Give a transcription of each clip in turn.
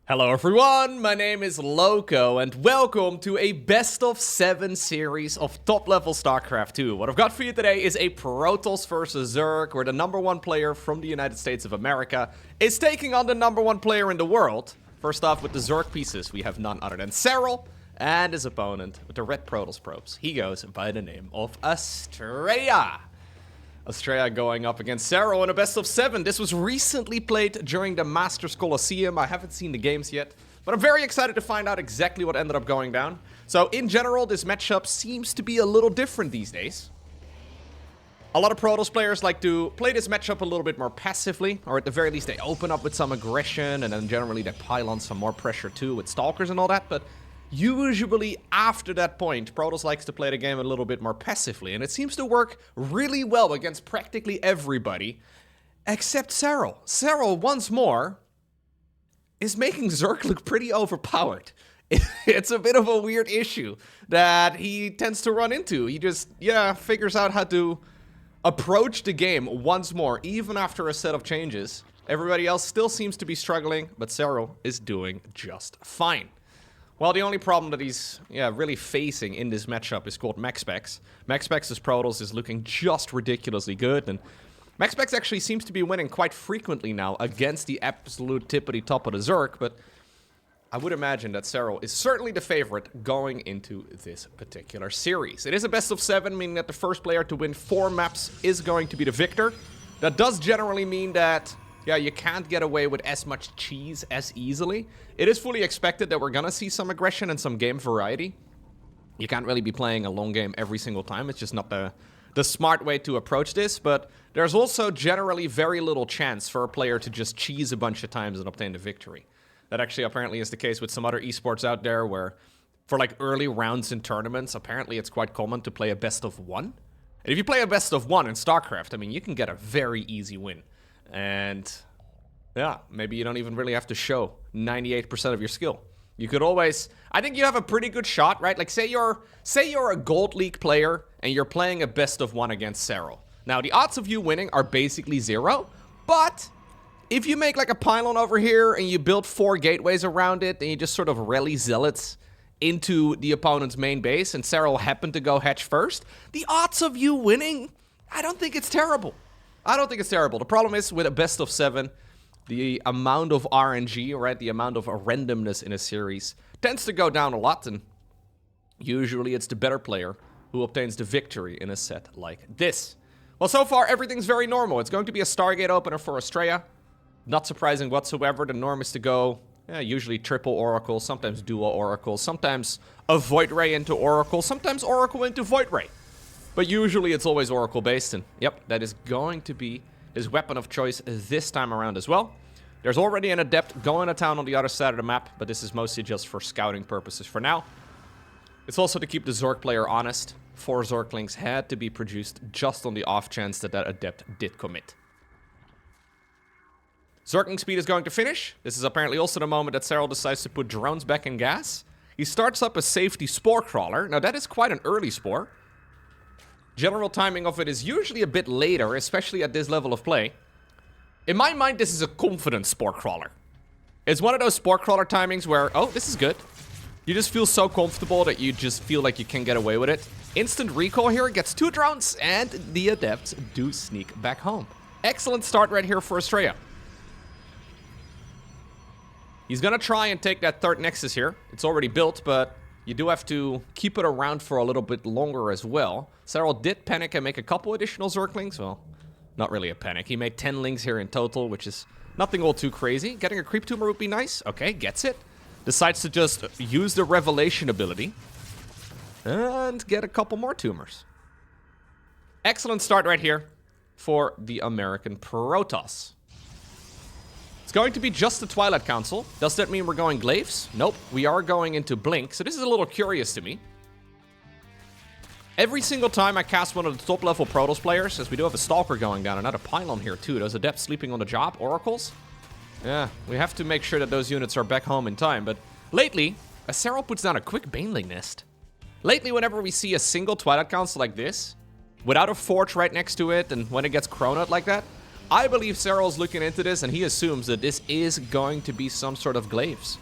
Hello everyone, my name is Lowko and welcome to a best of 7 series of top level StarCraft 2. What I've got for you today is a Protoss versus Zerg, where the #1 player from the United States of America is taking on the #1 player in the world. First off, with the Zerg pieces, we have none other than Serral, and his opponent with the red Protoss probes. He goes by the name of Astrea. Astrea going up against Serral in a best of 7. This was recently played during the Masters Coliseum. I haven't seen the games yet, but I'm very excited to find out exactly what ended up going down. So in general, this matchup seems to be a little different these days. A lot of Protoss players like to play this matchup a little bit more passively, or at the very least they open up with some aggression, and then generally they pile on some more pressure too with Stalkers and all that, but usually after that point, Protoss likes to play the game a little bit more passively, and it seems to work really well against practically everybody, except Serral. Serral, once more, is making Zerg look pretty overpowered. It's a bit of a weird issue that he tends to run into. He just, figures out how to approach the game once more, even after a set of changes. Everybody else still seems to be struggling, but Serral is doing just fine. Well, the only problem that he's really facing in this matchup is called MaxSpecs. MaxSpecs' Protoss is looking just ridiculously good, and MaxSpecs actually seems to be winning quite frequently now against the absolute tippity top of the Zerg, but I would imagine that Serral is certainly the favorite going into this particular series. It is a best of 7, meaning that the first player to win 4 maps is going to be the victor. That does generally mean that you can't get away with as much cheese as easily. It is fully expected that we're gonna see some aggression and some game variety. You can't really be playing a long game every single time. It's just not the smart way to approach this, but there's also generally very little chance for a player to just cheese a bunch of times and obtain the victory. That actually apparently is the case with some other esports out there, where for like early rounds in tournaments, apparently it's quite common to play a best of 1. And if you play a best of 1 in StarCraft, I mean, you can get a very easy win. And maybe you don't even really have to show 98% of your skill. You could always, I think you have a pretty good shot, right? Like say you're a Gold League player and you're playing a best of 1 against Serral. Now the odds of you winning are basically 0, but if you make like a pylon over here and you build 4 gateways around it and you just sort of rally zealots into the opponent's main base and Serral happened to go hedge first, the odds of you winning, I don't think it's terrible. The problem is with a best of 7, the amount of RNG, right, the amount of randomness in a series tends to go down a lot, and usually it's the better player who obtains the victory in a set like this. Well, so far everything's very normal. It's going to be a Stargate opener for Astrea. Not surprising whatsoever. The norm is to go usually triple Oracle, sometimes dual Oracle, sometimes a Void Ray into Oracle, sometimes Oracle into Void Ray. But usually it's always Oracle based, and yep, that is going to be his weapon of choice this time around as well. There's already an Adept going to town on the other side of the map, but this is mostly just for scouting purposes for now. It's also to keep the Zerg player honest. 4 Zerglings had to be produced just on the off chance that that Adept did commit. Zergling speed is going to finish. This is apparently also the moment that Serral decides to put drones back in gas. He starts up a safety Spore Crawler. Now that is quite an early Spore. General timing of it is usually a bit later, especially at this level of play. In my mind, this is a confident Spore Crawler. It's one of those Spore Crawler timings where, oh, this is good. You just feel so comfortable that you just feel like you can get away with it. Instant recall here, gets 2 drones, and the Adepts do sneak back home. Excellent start right here for Astrea. He's gonna try and take that 3rd Nexus here. It's already built, but you do have to keep it around for a little bit longer as well. Serral did panic and make a couple additional Zerglings. Well, not really a panic. He made 10 lings here in total, which is nothing all too crazy. Getting a Creep Tumor would be nice. Okay, gets it. Decides to just use the Revelation ability and get a couple more Tumors. Excellent start right here for the American Protoss. It's going to be just the Twilight Council. Does that mean we're going Glaives? Nope, we are going into Blink, so this is a little curious to me. Every single time I cast one of the top level Protoss players, as we do have a Stalker going down, another Pylon here too. Those Adepts sleeping on the job, Oracles. Yeah, we have to make sure that those units are back home in time, but lately, Serral puts down a quick Baneling Nest. Lately, whenever we see a single Twilight Council like this, without a Forge right next to it, and when it gets chronoed like that, I believe Serral's looking into this, and he assumes that this is going to be some sort of glaives.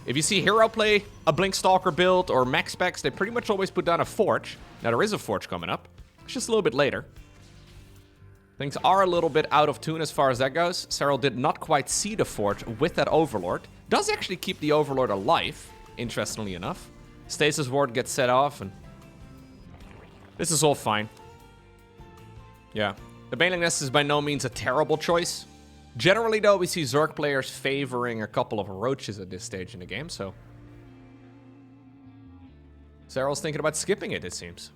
If you see Hero play a Blink Stalker build or max specs, they pretty much always put down a Forge. Now, there is a Forge coming up. It's just a little bit later. Things are a little bit out of tune as far as that goes. Serral did not quite see the Forge with that Overlord. Does actually keep the Overlord alive, interestingly enough. Stasis Ward gets set off, and this is all fine. Yeah. The Baneling Nest is by no means a terrible choice. Generally, though, we see Zerg players favoring a couple of Roaches at this stage in the game, so Serral's thinking about skipping it, it seems.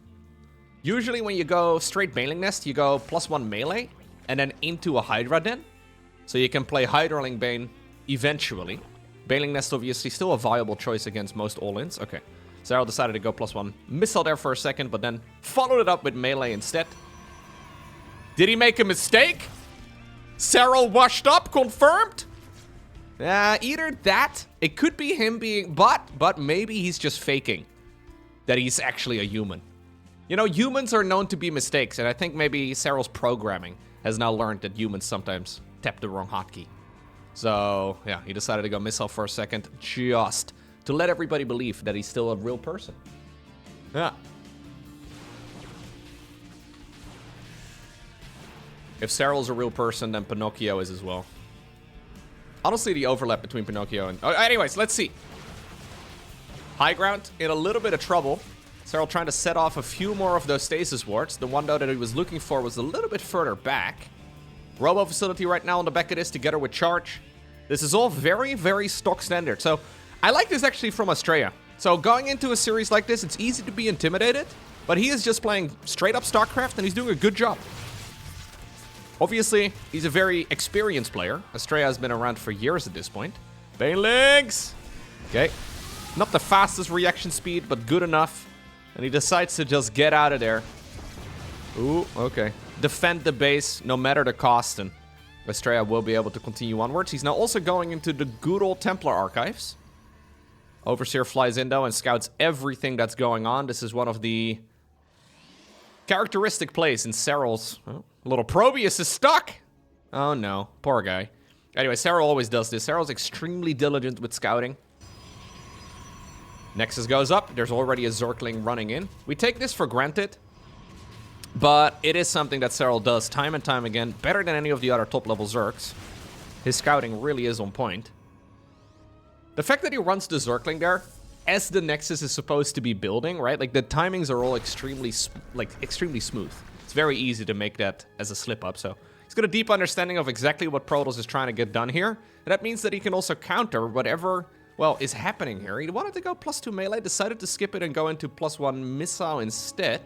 Usually when you go straight Baneling Nest, you go +1 melee, and then into a Hydra Den. So you can play Hydraling Bane eventually. Baneling Nest obviously still a viable choice against most all-ins. Okay, Serral decided to go +1 missile there for a second, but then followed it up with melee instead. Did he make a mistake? Serral washed up, confirmed? Either that, it could be him being, but maybe he's just faking that he's actually a human. You know, humans are known to be mistakes, and I think maybe Serral's programming has now learned that humans sometimes tap the wrong hotkey. So, yeah, he decided to go missile for a second just to let everybody believe that he's still a real person. Yeah. If Serral's a real person, then Pinocchio is as well. Honestly, the overlap between Pinocchio and... Oh, anyways, let's see. High ground in a little bit of trouble. Serral trying to set off a few more of those stasis wards. The one, though, that he was looking for was a little bit further back. Robo facility right now on the back of this together with charge. This is all very, very stock standard. So I like this actually from Astrea. So going into a series like this, it's easy to be intimidated. But he is just playing straight up StarCraft, and he's doing a good job. Obviously, he's a very experienced player. Astrea has been around for years at this point. Banelings! Okay. Not the fastest reaction speed, but good enough. And he decides to just get out of there. Ooh, okay. Defend the base, no matter the cost, and Astrea will be able to continue onwards. He's now also going into the good old Templar archives. Overseer flies in, though, and scouts everything that's going on. This is one of the characteristic plays in Serral's... Oh, little Probius is stuck! Oh, no. Poor guy. Anyway, Serral always does this. Serral's extremely diligent with scouting. Nexus goes up. There's already a Zergling running in. We take this for granted, but it is something that Serral does time and time again, better than any of the other top-level Zergs. His scouting really is on point. The fact that he runs the Zergling there, as the Nexus is supposed to be building, right? Like, the timings are all extremely smooth. It's very easy to make that as a slip-up, so he's got a deep understanding of exactly what Protoss is trying to get done here, and that means that he can also counter whatever... well, is happening here. He wanted to go +2 melee, decided to skip it and go into +1 missile instead.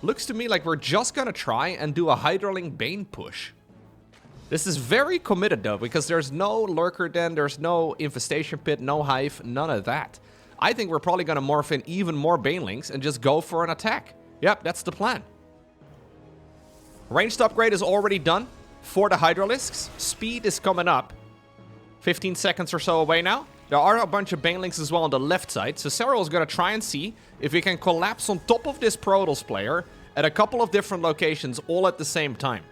Looks to me like we're just gonna try and do a Hydraling Bane push. This is very committed, though, because there's no Lurker Den, there's no Infestation Pit, no Hive, none of that. I think we're probably gonna morph in even more Banelings and just go for an attack. Yep, that's the plan. Ranged upgrade is already done for the Hydralisks. Speed is coming up. 15 seconds or so away now. There are a bunch of Banelings as well on the left side, so Serral is going to try and see if he can collapse on top of this Protoss player at a couple of different locations all at the same time.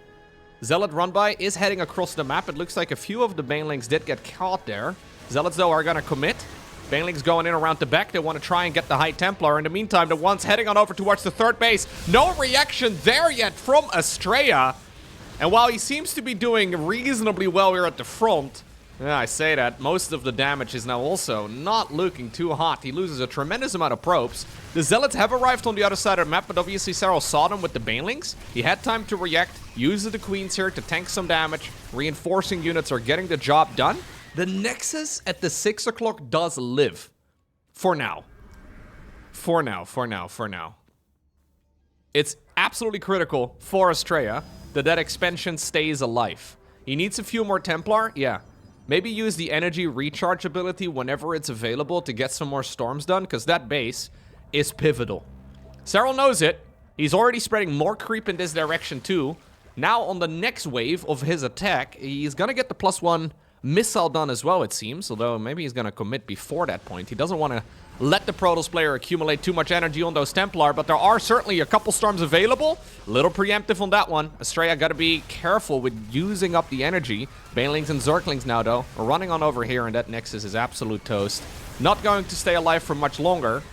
Zealot run-by is heading across the map. It looks like a few of the Banelings did get caught there. Zealots, though, are going to commit. Banelings going in around the back. They want to try and get the High Templar. In the meantime, the one's heading on over towards the third base. No reaction there yet from Astrea. And while he seems to be doing reasonably well here at the front... yeah, I say that. Most of the damage is now also not looking too hot. He loses a tremendous amount of probes. The Zealots have arrived on the other side of the map, but obviously Serral saw them with the Banelings. He had time to react, uses the Queens here to tank some damage. Reinforcing units are getting the job done. The Nexus at the 6 o'clock does live. For now. For now. It's absolutely critical for Astrea that expansion stays alive. He needs a few more Templar, yeah. Maybe use the energy recharge ability whenever it's available to get some more storms done, because that base is pivotal. Serral knows it. He's already spreading more creep in this direction too. Now on the next wave of his attack, he's gonna get the +1 missile done as well, it seems. Although maybe he's going to commit before that point. He doesn't want to let the Protoss player accumulate too much energy on those Templar. But there are certainly a couple storms available. A little preemptive on that one. Astrea got to be careful with using up the energy. Banelings and Zerglings now, though, are running on over here. And that Nexus is absolute toast. Not going to stay alive for much longer.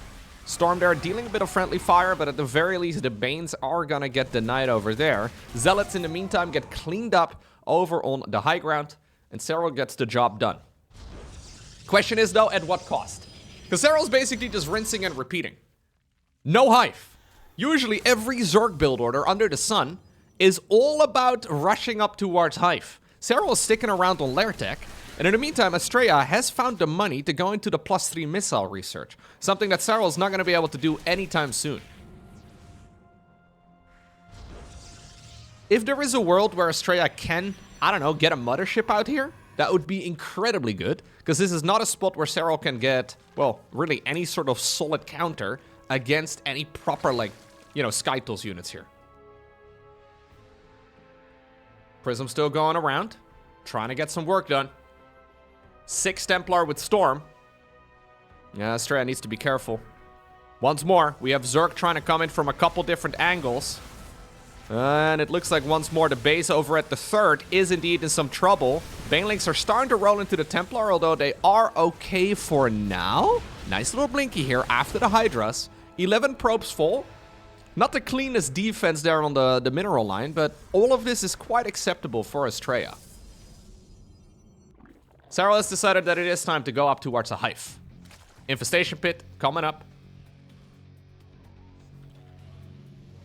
Storm there dealing a bit of friendly fire, but at the very least, the Banes are gonna get denied over there. Zealots, in the meantime, get cleaned up over on the high ground, and Serral gets the job done. Question is, though, at what cost? Because Serral's basically just rinsing and repeating. No Hive. Usually, every Zerg build order under the sun is all about rushing up towards Hive. Serral is sticking around on Lair Tech, and in the meantime, Astrea has found the money to go into the +3 missile research. Something that Serral is not going to be able to do anytime soon. If there is a world where Astrea can, I don't know, get a mothership out here, that would be incredibly good. Because this is not a spot where Serral can get, well, really any sort of solid counter against any proper, like, you know, Sky Tools units here. Prism still going around, trying to get some work done. 6 Templar with Storm. Yeah, Astrea needs to be careful. Once more, we have Zerg trying to come in from a couple different angles. And it looks like once more the base over at the 3rd is indeed in some trouble. Banelings are starting to roll into the Templar, although they are okay for now. Nice little blinky here after the Hydras. 11 probes full. Not the cleanest defense there on the mineral line, but all of this is quite acceptable for Astrea. Serral has decided that it is time to go up towards a Hive. Infestation Pit coming up.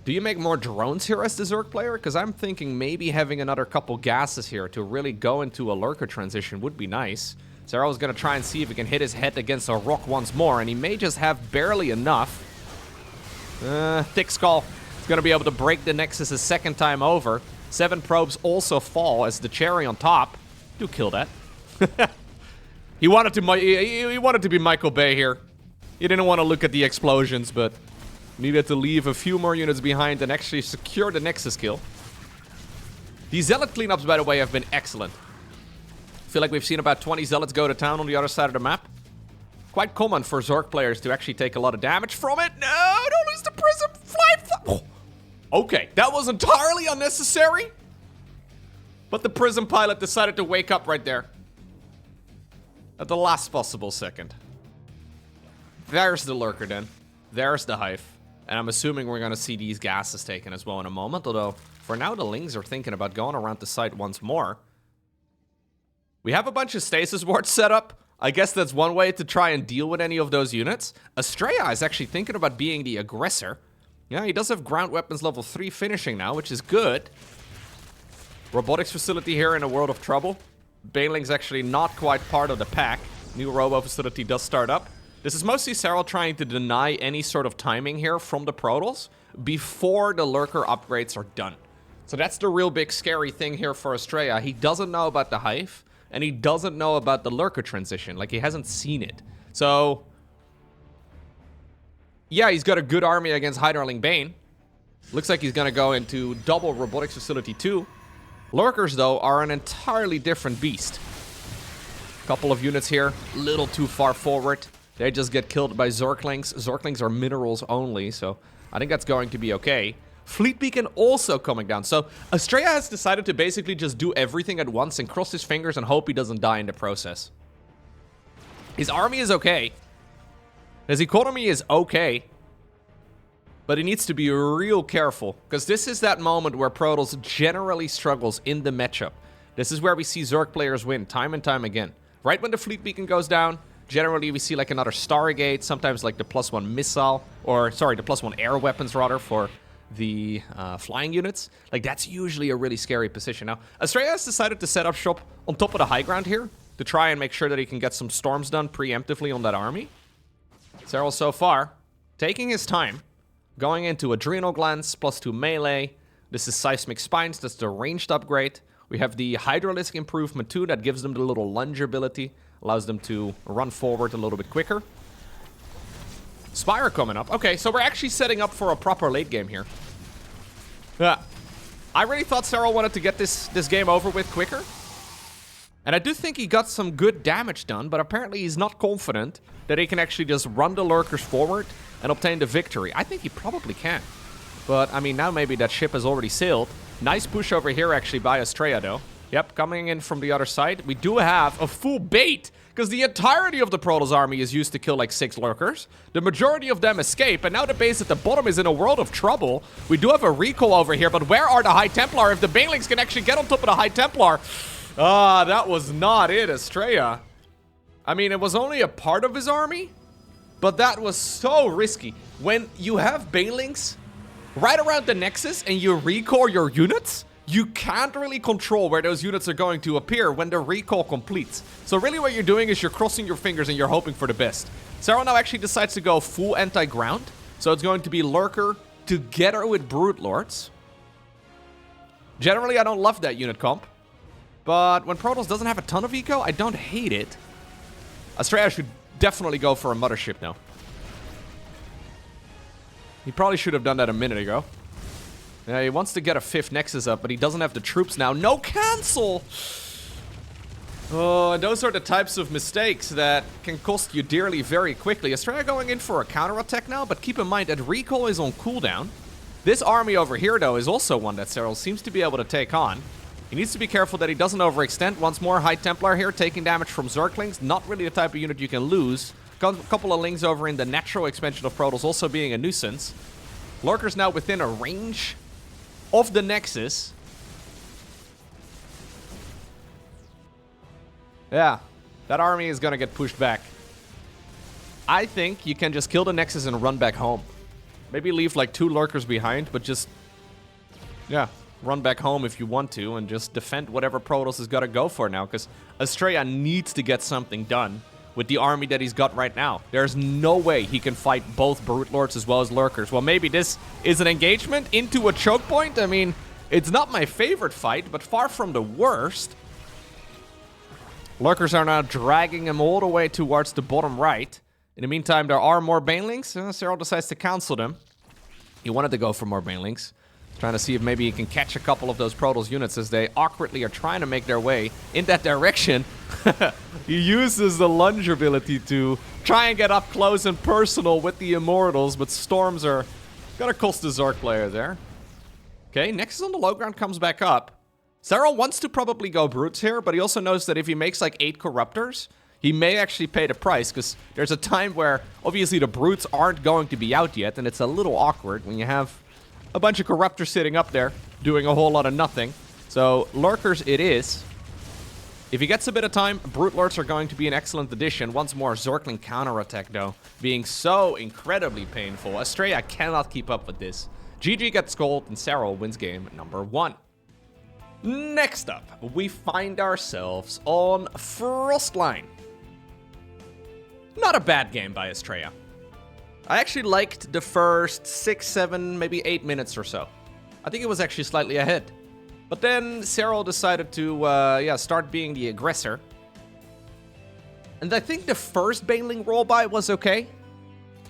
Do you make more drones here as the Zerg player? Because I'm thinking maybe having another couple gases here to really go into a lurker transition would be nice. Serral is going to try and see if he can hit his head against a rock once more, and he may just have barely enough. Thick Skull is going to be able to break the Nexus a second time over. 7 probes also fall as the cherry on top. Do kill that. He wanted to be Michael Bay here. He didn't want to look at the explosions, but needed to leave a few more units behind and actually secure the Nexus kill. These Zealot cleanups, by the way, have been excellent. I feel like we've seen about 20 Zealots go to town on the other side of the map. Quite common for Zerg players to actually take a lot of damage from it. No, don't lose the Prism. Fly. Oh. Okay, that was entirely unnecessary. But the Prism pilot decided to wake up right there. At the last possible second. There's the lurker then. There's the Hive. And I'm assuming we're going to see these gases taken as well in a moment. Although, for now, the Lings are thinking about going around the site once more. We have a bunch of stasis wards set up. I guess that's one way to try and deal with any of those units. Astrea is actually thinking about being the aggressor. Yeah, he does have ground weapons level 3 finishing now, which is good. Robotics facility here in a world of trouble. Baneling's actually not quite part of the pack. New robo facility does start up. This is mostly Serral trying to deny any sort of timing here from the Protoss before the lurker upgrades are done. So that's the real big scary thing here for Astrea. He doesn't know about the Hive, and he doesn't know about the lurker transition. Like, he hasn't seen it. So, yeah, he's got a good army against Hydraling Bane. Looks like he's gonna go into double robotics facility 2. Lurkers, though, are an entirely different beast. Couple of units here, a little too far forward. They just get killed by Zerglings. Zerglings are minerals only, so I think that's going to be okay. Fleet Beacon also coming down. So Astrea has decided to basically just do everything at once and cross his fingers and hope he doesn't die in the process. His army is okay. His economy is okay. But he needs to be real careful, because this is that moment where Protoss generally struggles in the matchup. This is where we see Zerg players win time and time again. Right when the Fleet Beacon goes down, generally we see like another Stargate, sometimes like the +1 missile, or sorry, the +1 air weapons rather for the flying units. Like, that's usually a really scary position. Now, Astrea has decided to set up shop on top of the high ground here to try and make sure that he can get some storms done preemptively on that army. Serral so far taking his time. Going into Adrenal Glands, +2 melee. This is Seismic Spines, that's the ranged upgrade. We have the Hydralisk improvement too, that gives them the little lunge ability. Allows them to run forward a little bit quicker. Spire coming up. Okay, so we're actually setting up for a proper late game here. Yeah. I really thought Serral wanted to get this game over with quicker. And I do think he got some good damage done, but apparently he's not confident that he can actually just run the lurkers forward and obtain the victory. I think he probably can. But, I mean, now maybe that ship has already sailed. Nice push over here, actually, by Astrea, though. Yep, coming in from the other side. We do have a full bait, because the entirety of the Protoss army is used to kill, like, 6 lurkers. The majority of them escape, and now the base at the bottom is in a world of trouble. We do have a recall over here, but where are the High Templar? If the Banelings can actually get on top of the High Templar... Ah, that was not it, Astrea. I mean, it was only a part of his army, but that was so risky. When you have Banelings right around the Nexus and you recall your units, you can't really control where those units are going to appear when the recall completes. So really what you're doing is you're crossing your fingers and you're hoping for the best. Serral now actually decides to go full anti-ground. So it's going to be Lurker together with Brute Lords. Generally, I don't love that unit comp. But when Protoss doesn't have a ton of eco, I don't hate it. Astrea should definitely go for a mothership now. He probably should have done that a minute ago. Yeah, he wants to get a 5th Nexus up, but he doesn't have the troops now. No cancel! Oh, and those are the types of mistakes that can cost you dearly very quickly. Astrea going in for a counterattack now, but keep in mind that recall is on cooldown. This army over here, though, is also one that Serral seems to be able to take on. He needs to be careful that he doesn't overextend. Once more, High Templar here, taking damage from Zerglings. Not really the type of unit you can lose. A couple of Lings over in the natural expansion of Protoss also being a nuisance. Lurkers now within a range of the Nexus. Yeah, that army is going to get pushed back. I think you can just kill the Nexus and run back home. Maybe leave like 2 Lurkers behind, but just... yeah. Run back home if you want to and just defend whatever Protoss has got to go for now, because Astrea needs to get something done with the army that he's got right now. There's no way he can fight both Brute Lords as well as Lurkers. Well, maybe this is an engagement into a choke point. I mean, it's not my favorite fight, but far from the worst. Lurkers are now dragging him all the way towards the bottom right. In the meantime, there are more Banelings. Serral decides to cancel them. He wanted to go for more Banelings. Trying to see if maybe he can catch a couple of those Protoss units as they awkwardly are trying to make their way in that direction. He uses the lunge ability to try and get up close and personal with the Immortals, but storms are gonna cost the Zerg player there. Okay, Nexus on the low ground comes back up. Serral wants to probably go Brutes here, but he also knows that if he makes like 8 Corruptors, he may actually pay the price, because there's a time where obviously the Brutes aren't going to be out yet, and it's a little awkward when you have a bunch of Corruptors sitting up there, doing a whole lot of nothing. So, Lurkers it is. If he gets a bit of time, Brute Lords are going to be an excellent addition. Once more, Zergling counterattack, though, being so incredibly painful. Astrea cannot keep up with this. GG gets gold, and Serral wins game number 1. Next up, we find ourselves on Frostline. Not a bad game by Astrea. I actually liked the first 6, 7, maybe 8 minutes or so. I think it was actually slightly ahead. But then Serral decided to, start being the aggressor. And I think the first Baneling roll-by was okay.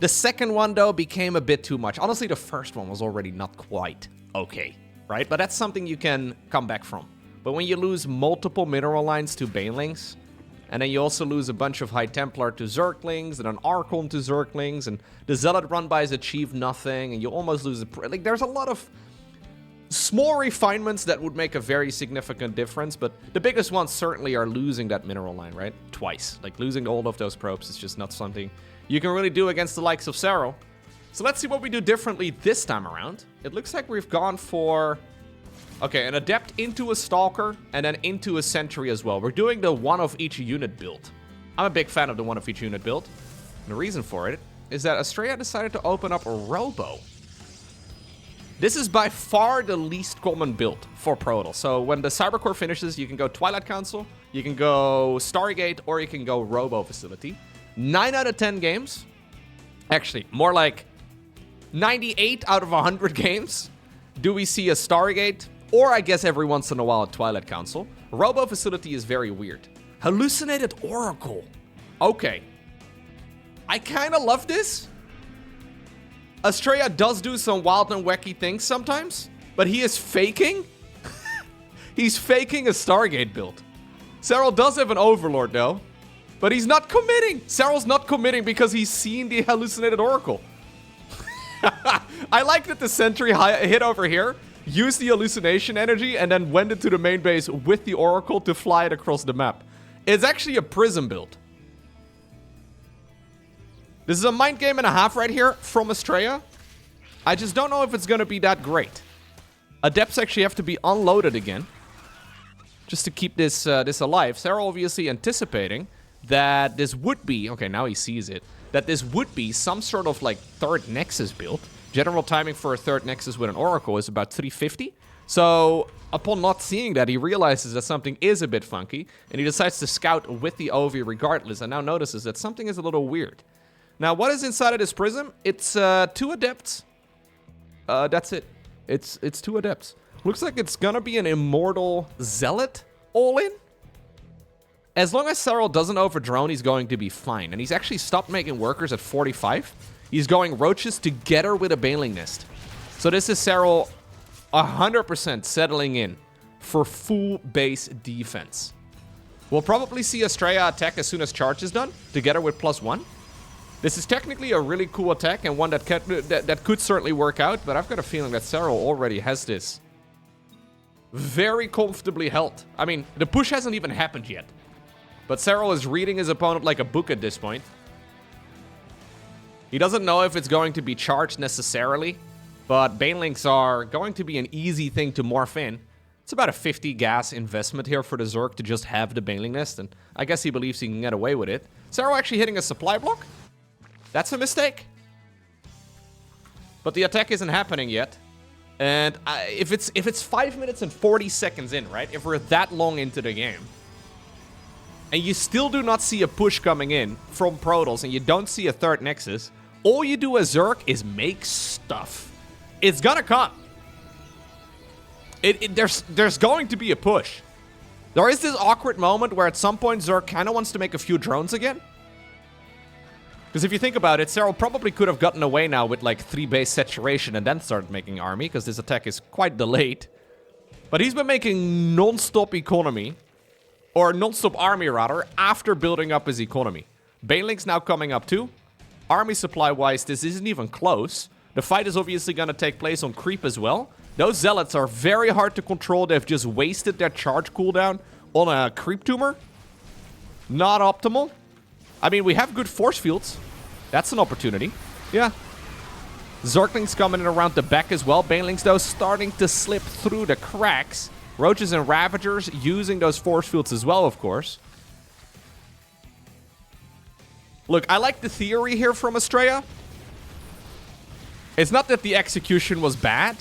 The second one, though, became a bit too much. Honestly, the first one was already not quite okay, right? But that's something you can come back from. But when you lose multiple mineral lines to Banelings, and then you also lose a bunch of High Templar to Zerglings, and an Archon to Zerglings, and the Zealot run-bys achieve nothing, and you almost lose like, there's a lot of small refinements that would make a very significant difference, but the biggest ones certainly are losing that mineral line, right? Twice. Like, losing all of those probes is just not something you can really do against the likes of Serral. So let's see what we do differently this time around. It looks like we've gone for... okay, an Adept into a Stalker, and then into a Sentry as well. We're doing the one of each unit build. I'm a big fan of the one of each unit build. And the reason for it is that Astrea decided to open up a Robo. This is by far the least common build for Protoss. So when the Cybercore finishes, you can go Twilight Council, you can go Stargate, or you can go Robo Facility. 9 out of 10 games, actually, more like 98 out of 100 games, do we see a Stargate, or I guess every once in a while a Twilight Council. Robo Facility is very weird. Hallucinated Oracle. Okay. I kind of love this. Astrea does do some wild and wacky things sometimes, but he is faking. He's faking a Stargate build. Serral does have an Overlord, though. But he's not committing. Serral's not committing because he's seen the hallucinated Oracle. I like that the sentry hit over here, used the hallucination energy, and then went into the main base with the Oracle to fly it across the map. It's actually a prism build. This is a mind game and a half right here from Astrea. I just don't know if it's going to be that great. Adepts actually have to be unloaded again, just to keep this alive. Serral obviously anticipating that this would be, okay, now he sees it, that this would be some sort of like third Nexus build. General timing for a third Nexus with an Oracle is about 350. So upon not seeing that, he realizes that something is a bit funky, and he decides to scout with the OV regardless, and now notices that something is a little weird. Now, what is inside of this prism? It's 2 Adepts. That's it. It's 2 Adepts. Looks like it's gonna be an Immortal Zealot all-in. As long as Serral doesn't overdrone, he's going to be fine. And he's actually stopped making workers at 45. He's going Roaches together with a Baneling Nest. So this is Serral 100% settling in for full base defense. We'll probably see Astrea attack as soon as charge is done, together with +1. This is technically a really cool attack and one that could certainly work out, but I've got a feeling that Serral already has this very comfortably held. I mean, the push hasn't even happened yet. But Serral is reading his opponent like a book at this point. He doesn't know if it's going to be charged necessarily, but Banelings are going to be an easy thing to morph in. It's about a 50 gas investment here for the Zerg to just have the Baneling Nest, and I guess he believes he can get away with it. Serral actually hitting a supply block? That's a mistake. But the attack isn't happening yet. And if it's 5 minutes and 40 seconds in, right? If we're that long into the game, and you still do not see a push coming in from Protoss, and you don't see a third Nexus, all you do as Zerg is make stuff. It's gonna come. There's going to be a push. There is this awkward moment where at some point Zerg kind of wants to make a few drones again. Because if you think about it, Serral probably could have gotten away now with like 3 base saturation and then started making army, because this attack is quite delayed. But he's been making non-stop economy, or non-stop army rather, after building up his economy. Baneling's now coming up too. Army supply-wise, this isn't even close. The fight is obviously going to take place on creep as well. Those Zealots are very hard to control. They've just wasted their charge cooldown on a creep tumor. Not optimal. I mean, we have good force fields. That's an opportunity. Yeah. Zerglings coming in around the back as well. Banelings, though, starting to slip through the cracks. Roaches and Ravagers using those force fields as well, of course. Look, I like the theory here from Astrea. It's not that the execution was bad.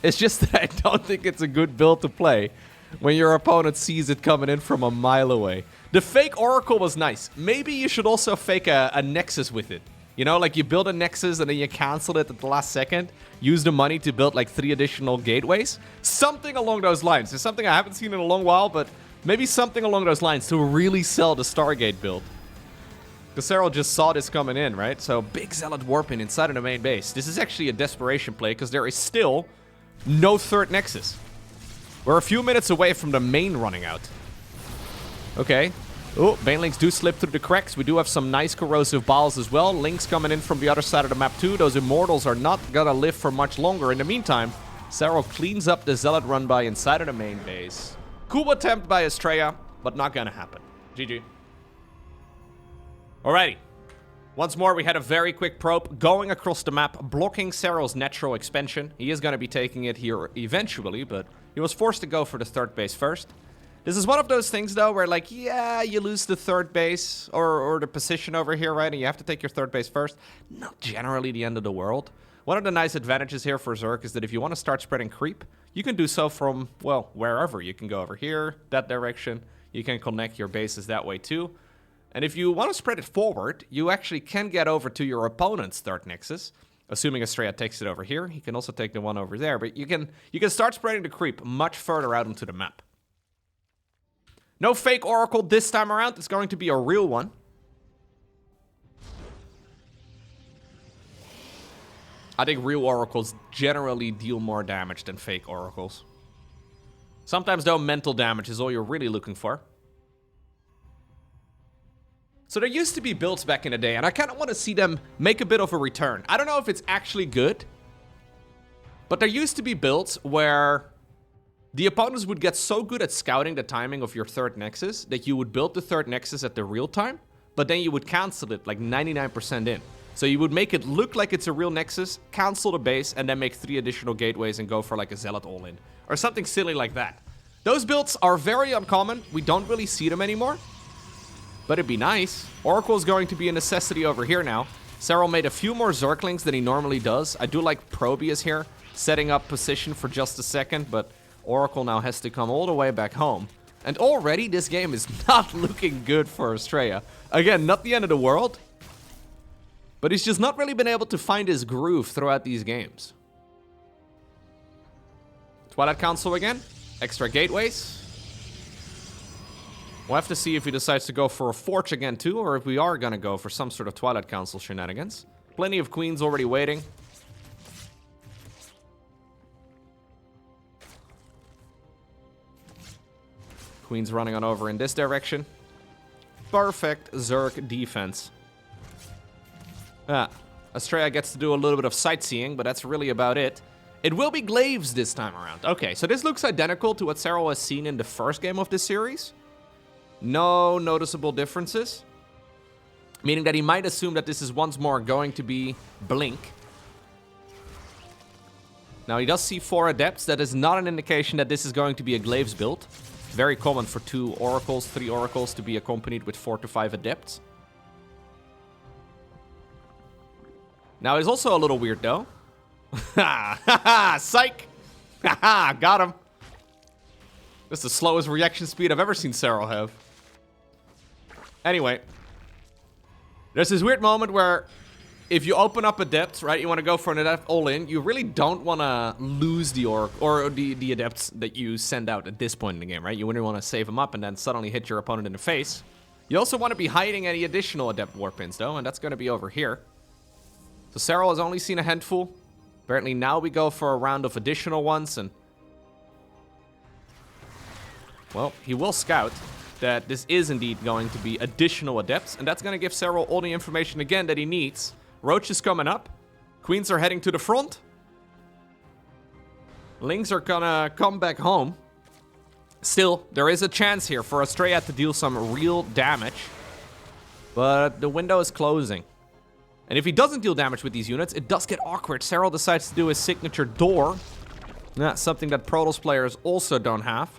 It's just that I don't think it's a good build to play when your opponent sees it coming in from a mile away. The fake Oracle was nice. Maybe you should also fake a Nexus with it. You know, like you build a Nexus and then you cancel it at the last second. Use the money to build like 3 additional gateways. Something along those lines. It's something I haven't seen in a long while, but maybe something along those lines to really sell the Stargate build. Because Serral just saw this coming in, right? So big Zealot warping inside of the main base. This is actually a desperation play because there is still no third Nexus. We're a few minutes away from the main running out. Okay. Oh, Banelings do slip through the cracks. We do have some nice corrosive balls as well. Lynx coming in from the other side of the map too. Those Immortals are not gonna live for much longer. In the meantime, Serral cleans up the Zealot run by inside of the main base. Cool attempt by Astrea, but not gonna happen. GG. Alrighty. Once more, we had a very quick probe going across the map, blocking Serral's natural expansion. He is gonna be taking it here eventually, but he was forced to go for the third base first. This is one of those things, though, where, like, yeah, you lose the third base or the position over here, right? And you have to take your third base first. Not generally the end of the world. One of the nice advantages here for Zerg is that if you want to start spreading creep, you can do so from, well, wherever. You can go over here, that direction. You can connect your bases that way, too. And if you want to spread it forward, you actually can get over to your opponent's third Nexus. Assuming Astrea takes it over here. He can also take the one over there. But you can start spreading the creep much further out into the map. No fake Oracle this time around. It's going to be a real one. I think real Oracles generally deal more damage than fake Oracles. Sometimes, though, mental damage is all you're really looking for. So there used to be builds back in the day, and I kind of want to see them make a bit of a return. I don't know if it's actually good, but there used to be builds where the opponents would get so good at scouting the timing of your third Nexus that you would build the third Nexus at the real time, but then you would cancel it like 99% in. So you would make it look like it's a real Nexus, cancel the base, and then make 3 additional gateways and go for like a Zealot all-in. Or something silly like that. Those builds are very uncommon. We don't really see them anymore. But it'd be nice. Oracle's going to be a necessity over here now. Serral made a few more Zerglings than he normally does. I do like Probius here, setting up position for just a second, but Oracle now has to come all the way back home. And already this game is not looking good for Astrea. Again, not the end of the world, but he's just not really been able to find his groove throughout these games. Twilight Council again. Extra gateways. We'll have to see if he decides to go for a Forge again too, or if we are going to go for some sort of Twilight Council shenanigans. Plenty of queens already waiting. Queens running on over in this direction. Perfect Zerg defense. Astrea gets to do a little bit of sightseeing, but that's really about it. It will be glaives this time around. Okay, so this looks identical to what Serral has seen in the first game of this series. No noticeable differences. Meaning that he might assume that this is once more going to be Blink. Now, he does see 4 Adepts. That is not an indication that this is going to be a glaives build. Very common for 2 Oracles, 3 Oracles to be accompanied with 4 to 5 Adepts. Now, it's also a little weird, though. Ha ha ha! Psych! Ha ha! Got him! That's the slowest reaction speed I've ever seen Serral have. Anyway. There's this weird moment where if you open up Adepts, right, you want to go for an Adept all-in, you really don't want to lose the the Adepts that you send out at this point in the game, right? You wouldn't want to save them up and then suddenly hit your opponent in the face. You also want to be hiding any additional Adept Warpins, though, and that's going to be over here. So Serral has only seen a handful. Apparently now we go for a round of additional ones, and well, he will scout that this is indeed going to be additional Adepts, and that's going to give Serral all the information again that he needs. Roach is coming up. Queens are heading to the front. Lings are gonna come back home. Still, there is a chance here for Astrea to deal some real damage, but the window is closing. And if he doesn't deal damage with these units, it does get awkward. Serral decides to do his signature door. That's something that Protoss players also don't have.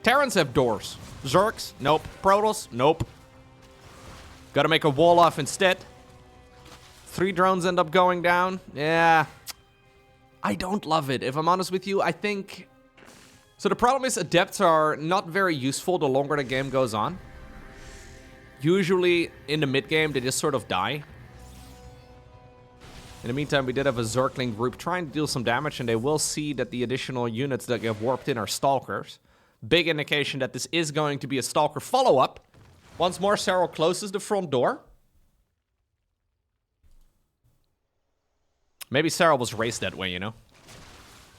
Terrans have doors. Zergs? Nope. Protoss? Nope. Gotta make a wall off instead. 3 drones end up going down. Yeah. I don't love it. If I'm honest with you, I think... So the problem is Adepts are not very useful the longer the game goes on. Usually in the mid-game, they just sort of die. In the meantime, we did have a Zergling group trying to deal some damage, and they will see that the additional units that get warped in are Stalkers. Big indication that this is going to be a Stalker follow-up. Once more, Serral closes the front door. Maybe Serral was raised that way, you know?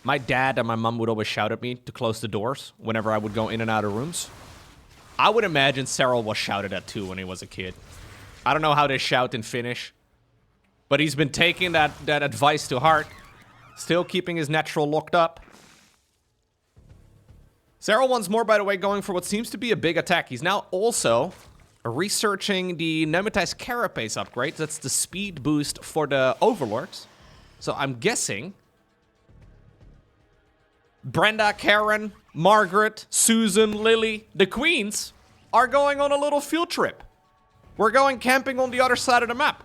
My dad and my mom would always shout at me to close the doors whenever I would go in and out of rooms. I would imagine Serral was shouted at too when he was a kid. I don't know how they shout in Finnish, but he's been taking that advice to heart. Still keeping his natural locked up. Serral once more, by the way, going for what seems to be a big attack. He's now also researching the Nemetized Carapace upgrade. That's the speed boost for the Overlords. So I'm guessing Brenda, Karen, Margaret, Susan, Lily, the queens are going on a little field trip. We're going camping on the other side of the map.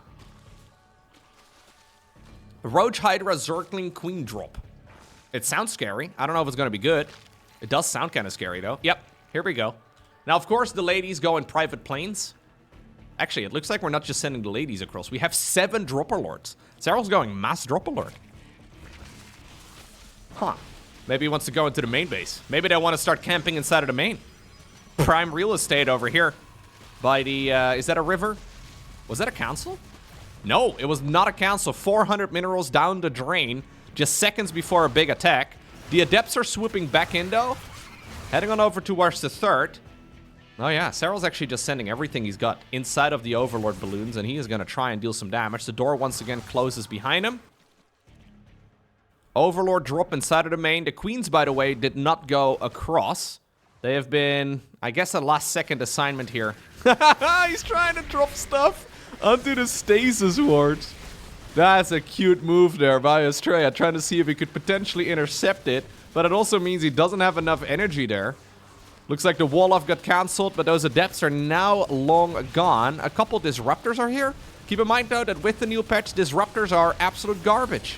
Roach Hydra Zergling Queen drop. It sounds scary. I don't know if it's going to be good. It does sound kind of scary, though. Yep, here we go. Now, of course, the ladies go in private planes. Actually, it looks like we're not just sending the ladies across. We have 7 Dropper Lords. Serral's going mass Dropper Lord. Huh. Maybe he wants to go into the main base. Maybe they want to start camping inside of the main. Prime real estate over here. By the, is that a river? Was that a council? No, it was not a council. 400 minerals down the drain. Just seconds before a big attack. The Adepts are swooping back in, though. Heading on over towards the third. Oh yeah, Serral's actually just sending everything he's got inside of the Overlord balloons, and he is going to try and deal some damage. The door once again closes behind him. Overlord drop inside of the main. The Queens, by the way, did not go across. They have been, I guess, a last-second assignment here. He's trying to drop stuff onto the stasis wards. That's a cute move there by Astrea, trying to see if he could potentially intercept it. But it also means he doesn't have enough energy there. Looks like the wall-off got cancelled, but those adepts are now long gone. A couple disruptors are here. Keep in mind, though, that with the new patch, disruptors are absolute garbage.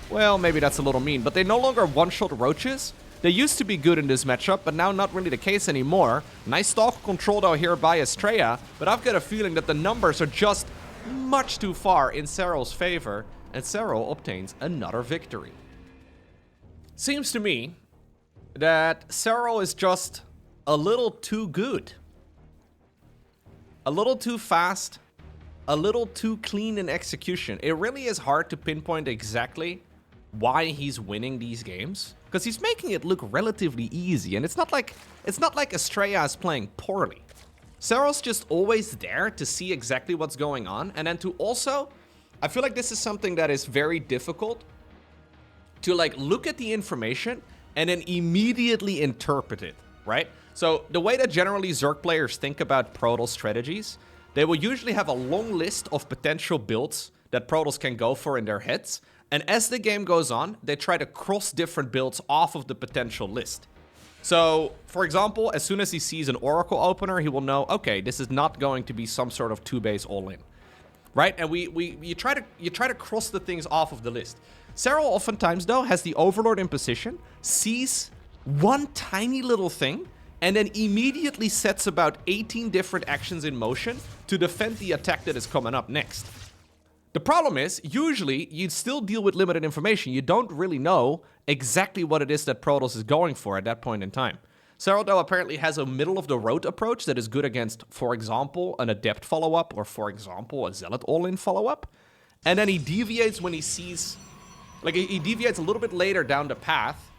Well, maybe that's a little mean, but they no longer one-shot roaches. They used to be good in this matchup, but now not really the case anymore. Nice stalk control, though, here by Astrea, but I've got a feeling that the numbers are just much too far in Serral's favor, and Serral obtains another victory. Seems to me that Serral is just a little too good. A little too fast. A little too clean in execution. It really is hard to pinpoint exactly why he's winning these games, because he's making it look relatively easy, and it's not like Astrea is playing poorly. Serral's just always there to see exactly what's going on, and then to also, I feel like this is something that is very difficult to like look at the information and then immediately interpret it, right? So the way that generally Zerg players think about Protoss strategies, they will usually have a long list of potential builds that Protoss can go for in their heads. And as the game goes on, they try to cross different builds off of the potential list. So, for example, as soon as he sees an Oracle opener, he will know, okay, this is not going to be some sort of 2-base all-in. Right? And you try to cross the things off of the list. Serral oftentimes, though, has the Overlord in position, sees one tiny little thing, and then immediately sets about 18 different actions in motion to defend the attack that is coming up next. The problem is, usually, you'd still deal with limited information. You don't really know exactly what it is that Protoss is going for at that point in time. Serral, though, apparently has a middle-of-the-road approach that is good against, for example, an Adept follow-up, or, for example, a Zealot all-in follow-up. And then he deviates when he sees... Like, he deviates a little bit later down the path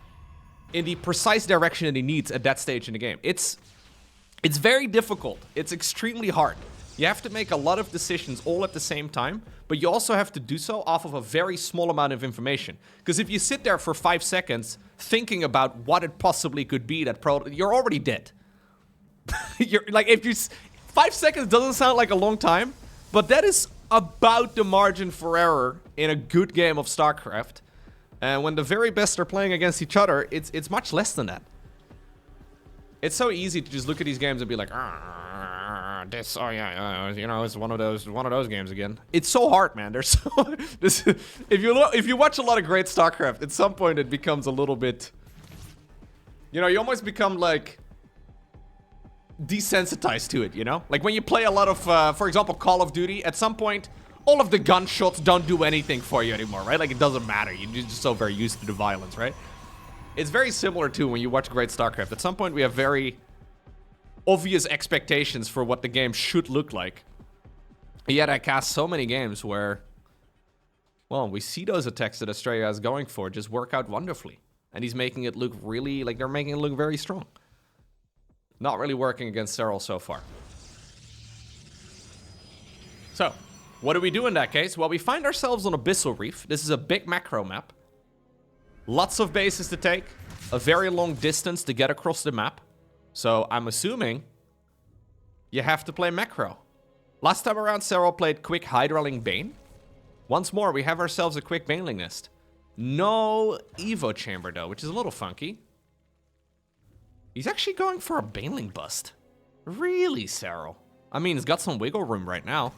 in the precise direction that he needs at that stage in the game. It's very difficult. It's extremely hard. You have to make a lot of decisions all at the same time, but you also have to do so off of a very small amount of information. Because if you sit there for 5 seconds thinking about what it possibly could be that you're already dead. You're like, 5 seconds doesn't sound like a long time, but that is about the margin for error in a good game of StarCraft. And when the very best are playing against each other, it's much less than that. It's so easy to just look at these games and be like, it's one of those games again. It's so hard, man. There's so if you watch a lot of great StarCraft, at some point it becomes a little bit, you almost become like desensitized to it, Like when you play a lot of, for example, Call of Duty, at some point, all of the gunshots don't do anything for you anymore, right? Like it doesn't matter. You're just so very used to the violence, right? It's very similar to when you watch great StarCraft. At some point, we have very obvious expectations for what the game should look like. Yet I cast so many games where, well, we see those attacks that Astrea is going for just work out wonderfully. And he's making it look really, like they're making it look very strong. Not really working against Serral so far. So, what do we do in that case? Well, we find ourselves on Abyssal Reef. This is a big macro map. Lots of bases to take. A very long distance to get across the map. So, I'm assuming you have to play macro. Last time around, Serral played quick Hydraling Bane. Once more, we have ourselves a quick Baneling Nest. No Evo Chamber, though, which is a little funky. He's actually going for a Baneling Bust. Really, Serral? I mean, he's got some wiggle room right now.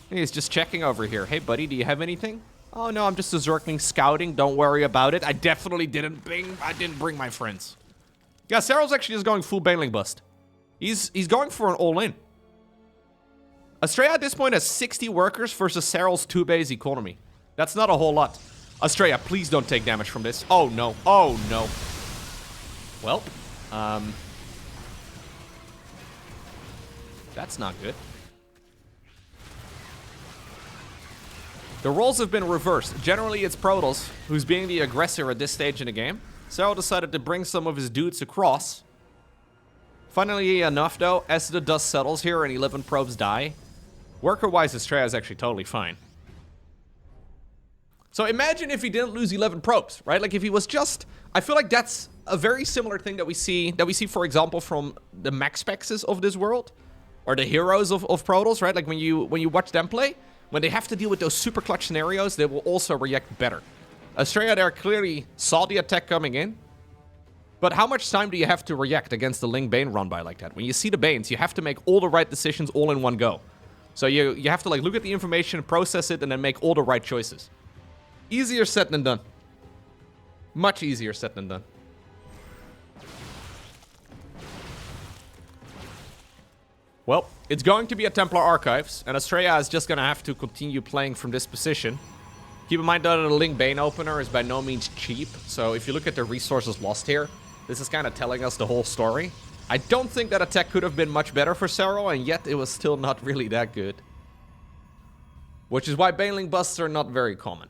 He's just checking over here. Hey, buddy, do you have anything? Oh, no, I'm just a Zergling scouting. Don't worry about it. I definitely didn't bring my friends. Yeah, Serral's actually just going full Baneling Bust. He's going for an all-in. Astrea at this point has 60 workers versus Serral's 2-base economy. That's not a whole lot. Astrea, please don't take damage from this. Oh, no. Oh, no. Well, that's not good. The roles have been reversed. Generally, it's Protoss who's being the aggressor at this stage in the game. Serral decided to bring some of his dudes across. Funnily enough, though, as the dust settles here and 11 probes die, worker-wise, Astrea is actually totally fine. So imagine if he didn't lose 11 probes, right? Like if he was just... I feel like that's a very similar thing that we see, for example, from the max spexes of this world. Or the heroes of Protoss, right? Like when you watch them play, when they have to deal with those super clutch scenarios, they will also react better. Astrea there clearly saw the attack coming in. But how much time do you have to react against the Ling Bane run by like that? When you see the Banes, you have to make all the right decisions all in one go. So you have to like look at the information, process it, and then make all the right choices. Easier said than done. Much easier said than done. Well, it's going to be a Templar Archives, and Astrea is just going to have to continue playing from this position. Keep in mind that the Ling Bane opener is by no means cheap, so if you look at the resources lost here, this is kind of telling us the whole story. I don't think that attack could have been much better for Serral, and yet it was still not really that good. Which is why Baneling busts are not very common.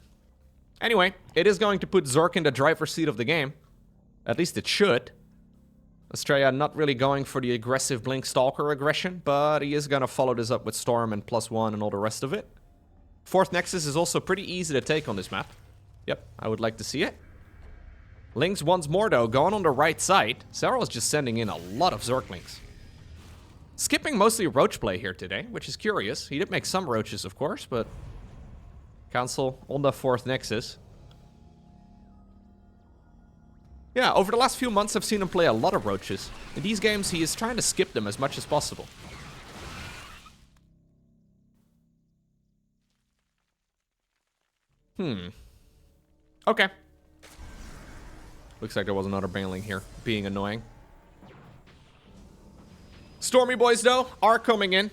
Anyway, it is going to put Zerg in the driver's seat of the game. At least it should. Astrea not really going for the aggressive Blink Stalker aggression, but he is going to follow this up with Storm and +1 and all the rest of it. Fourth Nexus is also pretty easy to take on this map. Yep, I would like to see it. Lings once more, though, going on the right side. Serral is just sending in a lot of Zerglings. Skipping mostly Roach play here today, which is curious. He did make some Roaches, of course, but... Council on the fourth Nexus. Yeah, over the last few months I've seen him play a lot of Roaches. In these games he is trying to skip them as much as possible. Okay. Looks like there was another Baneling here, being annoying. Stormy boys, though, are coming in.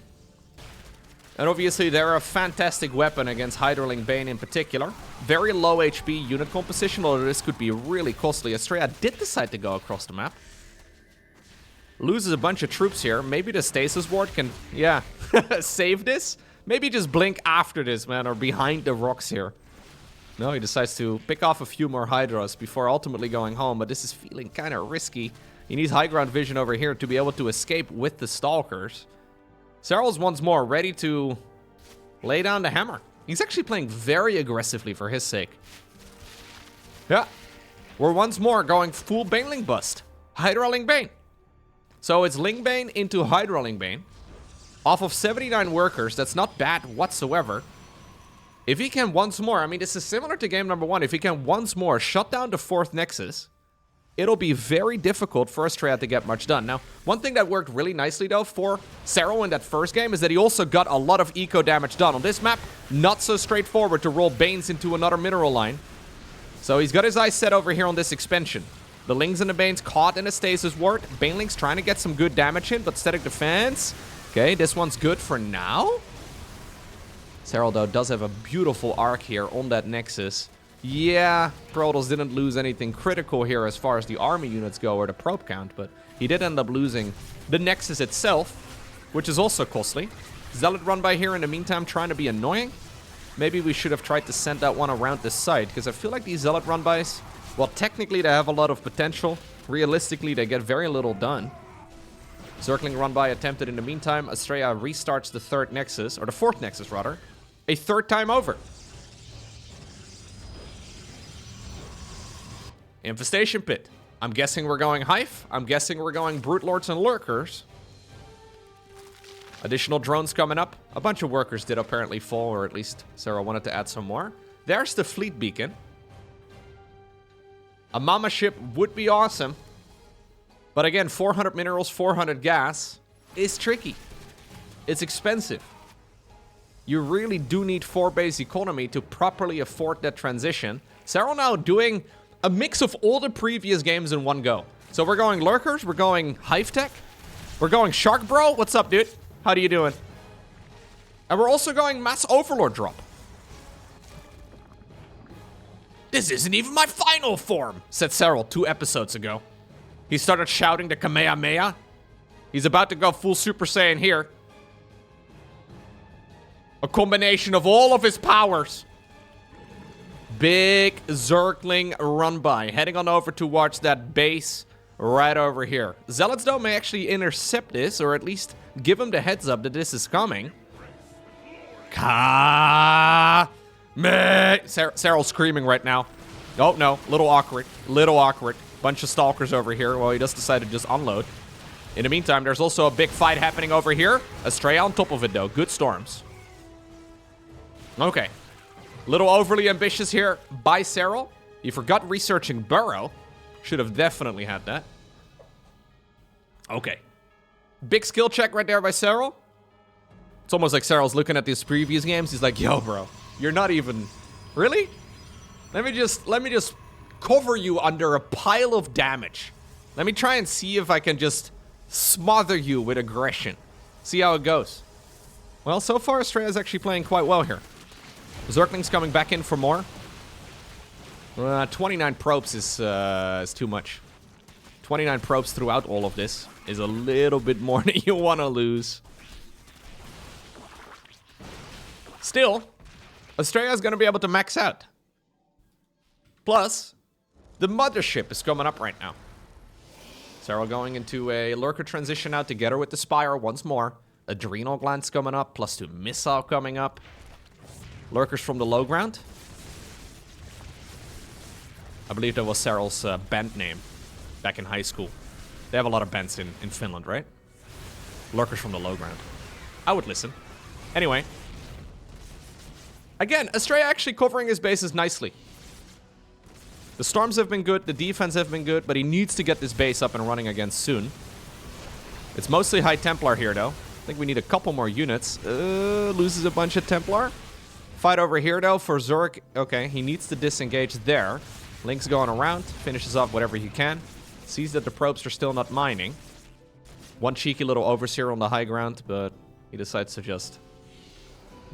And obviously they're a fantastic weapon against Hydraling Bane in particular. Very low HP unit composition, although this could be really costly. Astrea did decide to go across the map. Loses a bunch of troops here. Maybe the Stasis Ward can, yeah, save this. Maybe just blink after this, man, or behind the rocks here. No, he decides to pick off a few more Hydras before ultimately going home, but this is feeling kind of risky. He needs high ground vision over here to be able to escape with the Stalkers. Serral's once more ready to lay down the hammer. He's actually playing very aggressively for his sake. Yeah. We're once more going full Baneling bust. Hydra Ling Bane. So it's Ling Bane into Hydra Ling Bane. Off of 79 workers, that's not bad whatsoever. If he can once more, I mean, this is similar to game number 1. If he can once more shut down the fourth Nexus, it'll be very difficult for Astrea to get much done. Now, one thing that worked really nicely, though, for Serral in that first game is that he also got a lot of eco damage done. On this map, not so straightforward to roll Banes into another mineral line. So he's got his eyes set over here on this expansion. The Lings and the Banes caught in a Stasis Ward. Baneling's trying to get some good damage in, but static defense. Okay, this one's good for now. Serral, though, does have a beautiful arc here on that Nexus. Yeah, Protoss didn't lose anything critical here as far as the army units go or the probe count, but he did end up losing the Nexus itself, which is also costly. Zealot run by here in the meantime trying to be annoying. Maybe we should have tried to send that one around this side, because I feel like these Zealot run bys, well, technically they have a lot of potential. Realistically, they get very little done. Zergling run by attempted in the meantime. Astrea restarts the third Nexus, or the fourth Nexus rather, a third time over. Infestation Pit. I'm guessing we're going Hive. I'm guessing we're going Brute Lords and Lurkers. Additional drones coming up. A bunch of workers did apparently fall, or at least Serral wanted to add some more. There's the fleet beacon. A Mama ship would be awesome. But again, 400 minerals, 400 gas is tricky. It's expensive. You really do need 4 base economy to properly afford that transition. Serral now doing a mix of all the previous games in one go. So we're going Lurkers, we're going Hive Tech, we're going Shark Bro. What's up, dude? How do you doing? And we're also going Mass Overlord drop. This isn't even my final form, said Serral 2 episodes ago. He started shouting the Kamehameha. He's about to go full Super Saiyan here. A combination of all of his powers. Big Zergling run by. Heading on over towards that base right over here. Zealots, though, may actually intercept this, or at least give him the heads up that this is coming. Serral's screaming right now. Oh, no. Little awkward. Little awkward. Bunch of stalkers over here. Well, he just decided to just unload. In the meantime, there's also a big fight happening over here. Astrea on top of it, though. Good storms. Okay. Little overly ambitious here by Serral. He forgot researching Burrow. Should have definitely had that. Okay. Big skill check right there by Serral. It's almost like Serral's looking at these previous games. He's like, yo, bro. You're not even... Really? Let me just cover you under a pile of damage. Let me try and see if I can just smother you with aggression. See how it goes. Well, so far, Astrea is actually playing quite well here. Zergling's coming back in for more. 29 probes is too much. 29 probes throughout all of this is a little bit more than you want to lose. Still, Astrea is going to be able to max out. Plus, the mothership is coming up right now. Serral going into a lurker transition now together with the Spire once more. Adrenal glands coming up, +2 missile coming up. Lurkers from the low ground. I believe that was Serral's band name back in high school. They have a lot of bands in Finland, right? Lurkers from the low ground. I would listen. Anyway. Again, Astrea actually covering his bases nicely. The storms have been good, the defense have been good, but he needs to get this base up and running again soon. It's mostly High Templar here, though. I think we need a couple more units. Loses a bunch of Templar. Fight over here, though, for Zerg. Okay, he needs to disengage there. Link's going around, finishes off whatever he can. Sees that the probes are still not mining. One cheeky little overseer on the high ground, but he decides to just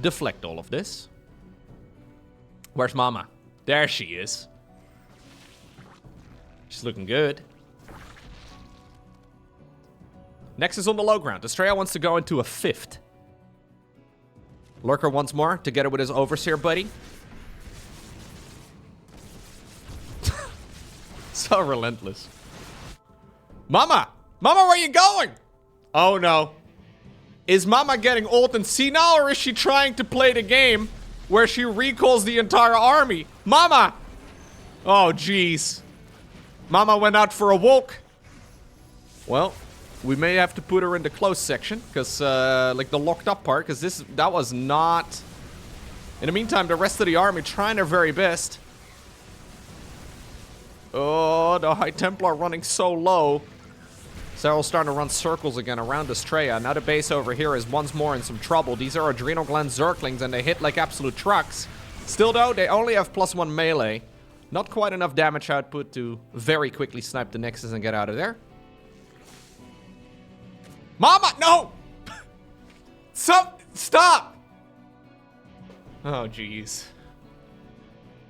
deflect all of this. Where's Mama? There she is. She's looking good. Next is on the low ground. Astrea wants to go into a 5th. Lurker once more, together with his overseer buddy. So relentless. Mama! Mama, where you going? Oh no. Is Mama getting old and senile, or is she trying to play the game where she recalls the entire army? Mama! Oh, jeez. Mama went out for a walk. Well, we may have to put her in the closed section, because, like the locked up part, because that was not... In the meantime, the rest of the army trying their very best. Oh, the High Templar running so low. Serral's starting to run circles again around Astrea. Now the base over here is once more in some trouble. These are Adrenal Gland Zerglings, and they hit like absolute trucks. Still, though, they only have +1 melee. Not quite enough damage output to very quickly snipe the Nexus and get out of there. Mama, no! Stop! Oh, jeez.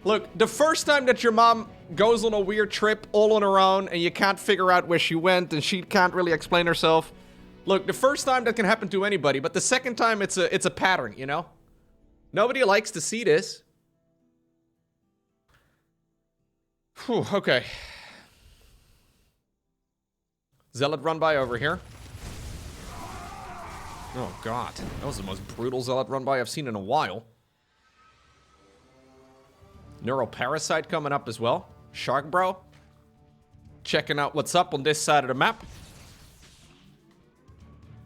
Look, the first time that your mom goes on a weird trip all on her own and you can't figure out where she went and she can't really explain herself. Look, the first time that can happen to anybody, but the second time it's a pattern, you know? Nobody likes to see this. Whew, okay. Zealot run by over here. Oh god, that was the most brutal Zealot run by I've seen in a while. Neuroparasite coming up as well. Shark Bro. Checking out what's up on this side of the map.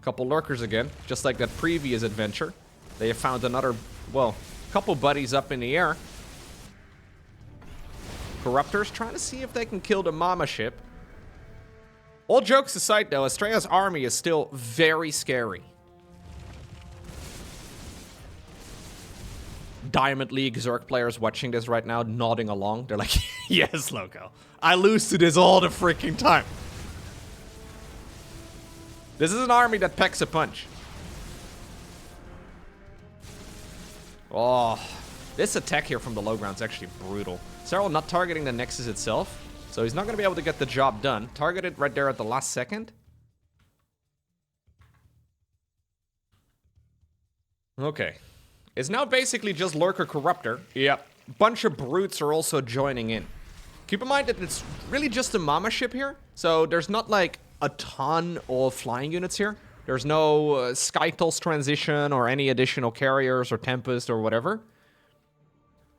Couple lurkers again, just like that previous adventure. They have found another, well, couple buddies up in the air. Corruptors trying to see if they can kill the Mama ship. All jokes aside though, Astrea's army is still very scary. Diamond League Zerg players watching this right now, nodding along. They're like, yes, Lowko. I lose to this all the freaking time. This is an army that packs a punch. Oh, this attack here from the low ground is actually brutal. Serral not targeting the Nexus itself, so he's not going to be able to get the job done. Targeted right there at the last second. Okay. It's now basically just Lurker Corruptor. Yep. Bunch of brutes are also joining in. Keep in mind that it's really just a mama ship here. So there's not like a ton of flying units here. There's no Skytul's transition or any additional carriers or Tempest or whatever.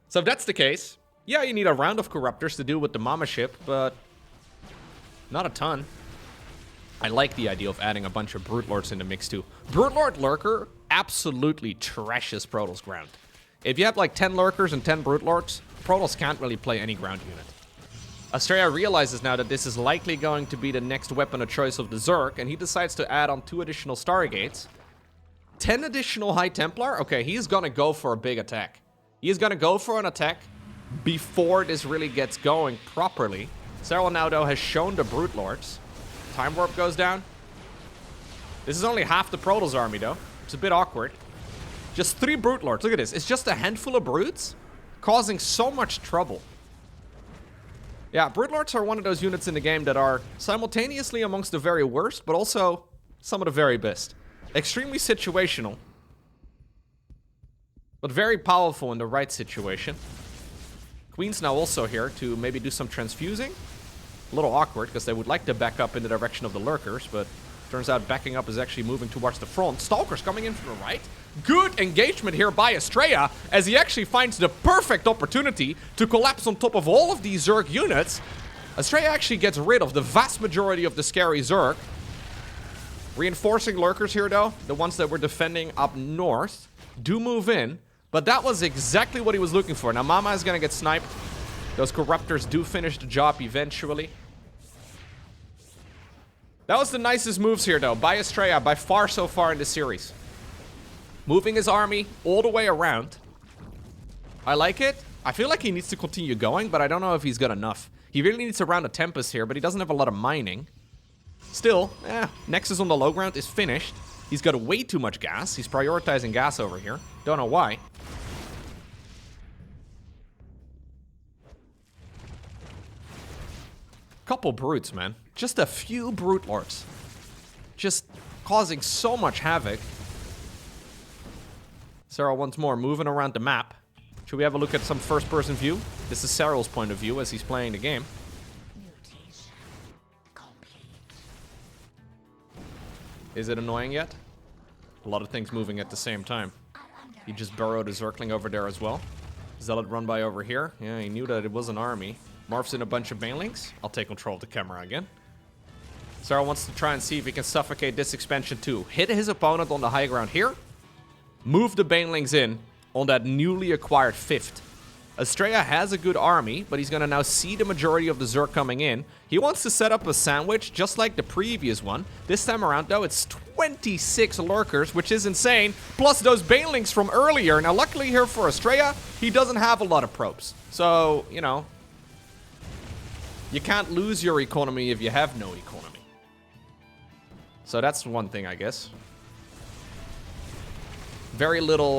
So if that's the case, yeah, you need a round of Corruptors to deal with the mama ship, but not a ton. I like the idea of adding a bunch of Brute Lords in the mix too. Brute Lord Lurker absolutely trashes Protoss ground. If you have like 10 Lurkers and 10 Brute Lords, Protoss can't really play any ground unit. Astrea realizes now that this is likely going to be the next weapon of choice of the Zerg, and he decides to add on 2 additional Stargates. 10 additional High Templar? Okay, he's gonna go for a big attack. He's gonna go for an attack before this really gets going properly. Serral now, though, has shown the Brute Lords. Time Warp goes down. This is only half the Protoss army, though. It's a bit awkward. Just 3 Brute Lords. Look at this. It's just a handful of Brutes causing so much trouble. Yeah, Brute Lords are one of those units in the game that are simultaneously amongst the very worst, but also some of the very best. Extremely situational, but very powerful in the right situation. Queen's now also here to maybe do some transfusing. A little awkward, because they would like to back up in the direction of the Lurkers, but turns out backing up is actually moving towards the front. Stalker's coming in from the right. Good engagement here by Astrea, as he actually finds the perfect opportunity to collapse on top of all of these Zerg units. Astrea actually gets rid of the vast majority of the scary Zerg. Reinforcing Lurkers here, though, the ones that were defending up north, do move in, but that was exactly what he was looking for. Now, Mama is going to get sniped. Those Corruptors do finish the job eventually. That was the nicest moves here, though, by Astrea, by far so far in the series. Moving his army all the way around. I like it. I feel like he needs to continue going, but I don't know if he's got enough. He really needs to round a Tempest here, but he doesn't have a lot of mining. Still, Nexus on the low ground is finished. He's got way too much gas. He's prioritizing gas over here. Don't know why. Couple Brutes, man. Just a few Brute Lords. Just causing so much havoc. Serral once more moving around the map. Should we have a look at some first-person view? This is Serral's point of view as he's playing the game. Is it annoying yet? A lot of things moving at the same time. He just burrowed a Zergling over there as well. Zealot run by over here. Yeah, he knew that it was an army. Morphs in a bunch of banelings. I'll take control of the camera again. Serral wants to try and see if he can suffocate this expansion too. Hit his opponent on the high ground here. Move the banelings in on that newly acquired 5th. Astrea has a good army, but he's going to now see the majority of the Zerg coming in. He wants to set up a sandwich just like the previous one. This time around, though, it's 26 Lurkers, which is insane, plus those banelings from earlier. Now, luckily here for Astrea, he doesn't have a lot of probes. So, you know, you can't lose your economy if you have no economy. So that's one thing, I guess. Very little,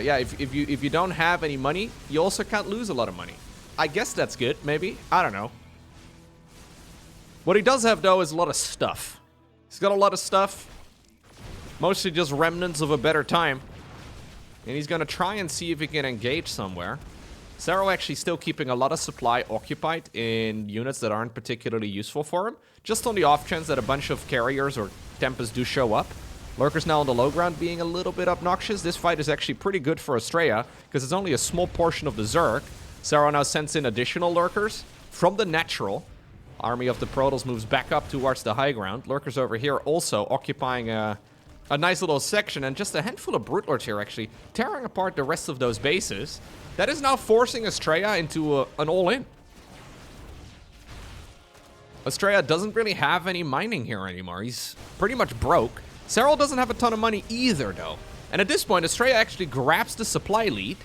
yeah, if you don't have any money, you also can't lose a lot of money. I guess that's good, maybe. I don't know. What he does have, though, is a lot of stuff. He's got a lot of stuff. Mostly just remnants of a better time. And he's going to try and see if he can engage somewhere. Serral actually still keeping a lot of supply occupied in units that aren't particularly useful for him. Just on the off chance that a bunch of carriers or Tempests do show up. Lurkers now on the low ground being a little bit obnoxious. This fight is actually pretty good for Astrea, because it's only a small portion of the Zerg. Serral now sends in additional Lurkers from the natural. Army of the Protoss moves back up towards the high ground. Lurkers over here also occupying a nice little section, and just a handful of Brute Lords here actually tearing apart the rest of those bases. That is now forcing Astrea into an all-in. Astrea doesn't really have any mining here anymore. He's pretty much broke. Serral doesn't have a ton of money either, though. And at this point, Astrea actually grabs the supply lead.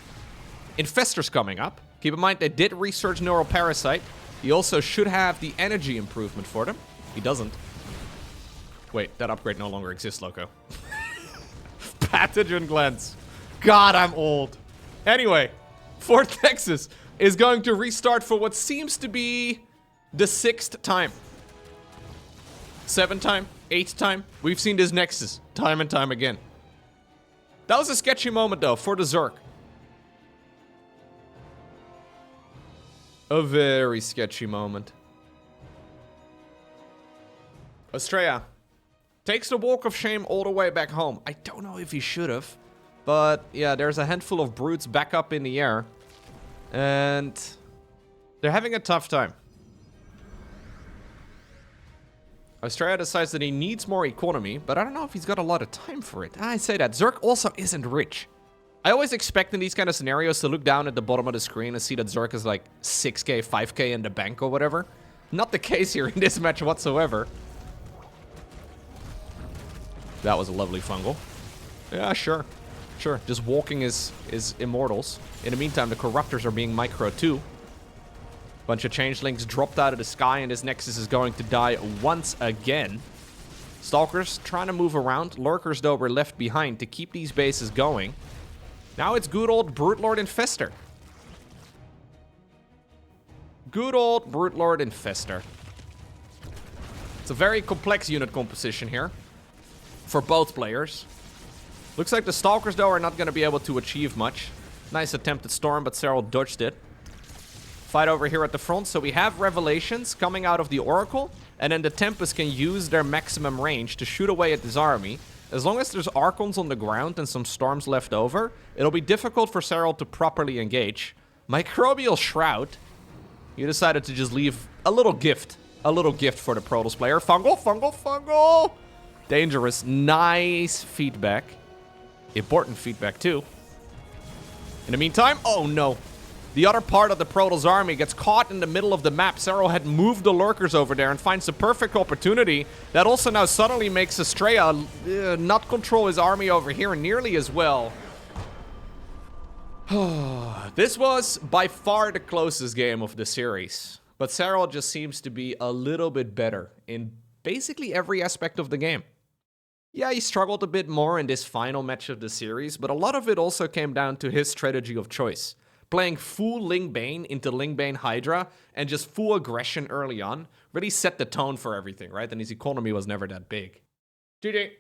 Infestor's coming up. Keep in mind, they did research Neural Parasite. He also should have the energy improvement for them. He doesn't. Wait, that upgrade no longer exists, Lowko. Pathogen Glands. God, I'm old. Anyway, Fort Texas is going to restart for what seems to be the 6th time. 7th time? 8th time? We've seen this Nexus time and time again. That was a sketchy moment, though, for the Zerg. A very sketchy moment. Astrea takes the walk of shame all the way back home. I don't know if he should have. But yeah, there's a handful of brutes back up in the air. And they're having a tough time. Astrea decides that he needs more economy, but I don't know if he's got a lot of time for it. I say that. Zerg also isn't rich. I always expect in these kind of scenarios to look down at the bottom of the screen and see that Zerg is like 6k, 5k in the bank or whatever. Not the case here in this match whatsoever. That was a lovely fungal. Yeah, sure. Sure, just walking is immortals. In the meantime, the Corruptors are being micro too. Bunch of changelings dropped out of the sky, and this Nexus is going to die once again. Stalkers trying to move around. Lurkers, though, were left behind to keep these bases going. Now it's good old Brute Lord Infester. Good old Brute Lord Infester. It's a very complex unit composition here for both players. Looks like the Stalkers, though, are not going to be able to achieve much. Nice attempt at Storm, but Serral dodged it. Fight over here at the front. So we have Revelations coming out of the Oracle. And then the Tempest can use their maximum range to shoot away at this army. As long as there's Archons on the ground and some Storms left over, it'll be difficult for Serral to properly engage. Microbial Shroud. You decided to just leave a little gift. A little gift for the Protoss player. Fungal, fungal, fungal! Dangerous. Nice feedback. Important feedback, too. In the meantime, oh no. The other part of the Protoss army gets caught in the middle of the map. Serral had moved the Lurkers over there and finds the perfect opportunity. That also now suddenly makes Astrea not control his army over here nearly as well. This was by far the closest game of the series. But Serral just seems to be a little bit better in basically every aspect of the game. Yeah, he struggled a bit more in this final match of the series, but a lot of it also came down to his strategy of choice. Playing full Ling Bane into Ling Bane Hydra and just full aggression early on really set the tone for everything, right? And his economy was never that big. GG.